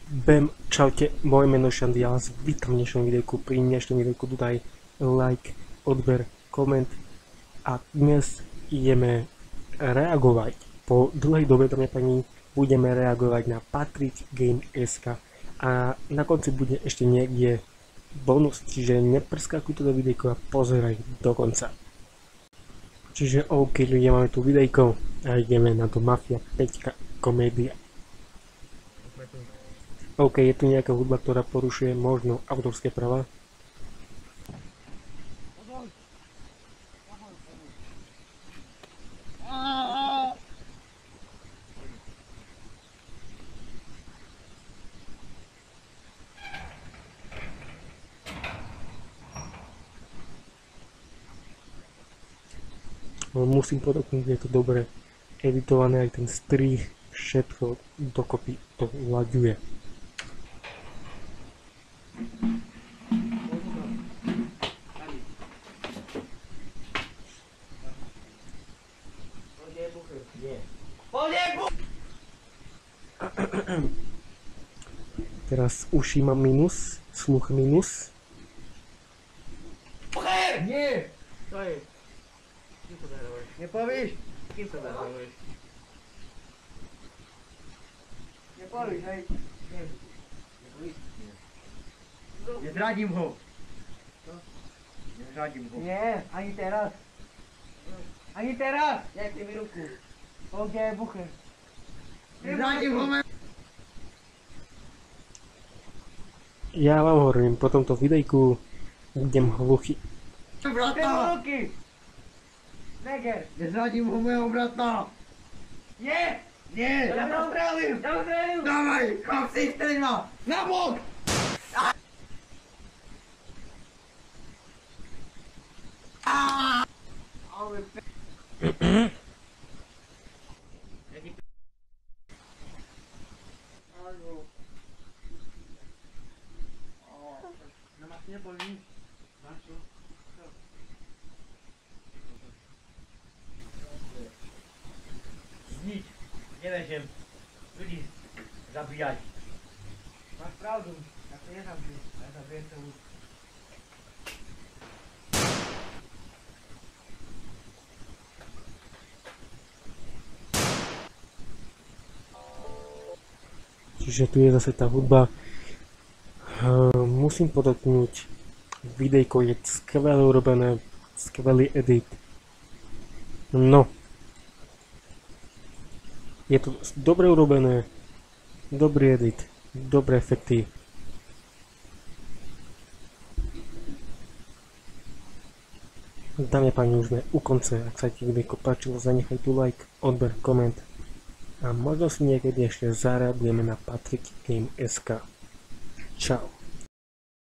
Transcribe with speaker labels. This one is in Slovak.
Speaker 1: Bam, čaute, moje meno je Šandy, ja vás vítam v dnešnom videjku. Pri dnešnom videjku dodaj like, odber, koment a dnes ideme reagovať. Po dlhej dobe, dámy a páni, budeme reagovať na PatrickGame.sk a na konci bude ešte niekde bonus, čiže nepreskakuj to do videjka a pozeraj do konca. Čiže OK, ľudia, máme tu videjko a ideme na to Mafia 5 komédia. OK, je tu nejaká hudba, ktorá porušuje možno autorské práva. Musím podotknúť, že je to dobre editované, aj ten strih, všetko dokopy to laďuje. Teraz uši mám minus, sluch minus.
Speaker 2: Nie! To je. Kým to zahrávaš? Nepovíš? Kým to zahrávaš? Nepovíš, hej? Nie. Nepovíš? Nie. Nezradím ho. Co? Nezradím ho. Nie, ani teraz. Ani teraz! Dajte mi ruku. OK, buchem. Nezradím ho,
Speaker 1: Ja vám hovorím, po tomto videjku budem hluchý.
Speaker 2: Brata! Ruky! Neger! Nezradím ho mého brata! Nie! Nie! Ja to strelím! Ja to strelím! Dávaj! Chlapci, strelím ma! Na bok! Ale pe... Nebolí. Načo? Znič. Nevežem. Ľudí zabíjať. Máš pravdu. Ja to nezabijem. Ja zabijem to už.
Speaker 1: Čiže tu je zase tá hudba. Musím podotknúť, videjko je skvelé urobené, skvelý edit. No, je to dobre urobené, dobrý edit, dobré efekty. Dámy a páni, už sme u konce. Ak sa ti videjko páčilo, zanechaj tu like, odber, koment a možno si niekedy ešte zareagujeme na PatrickGame.sk. Čau.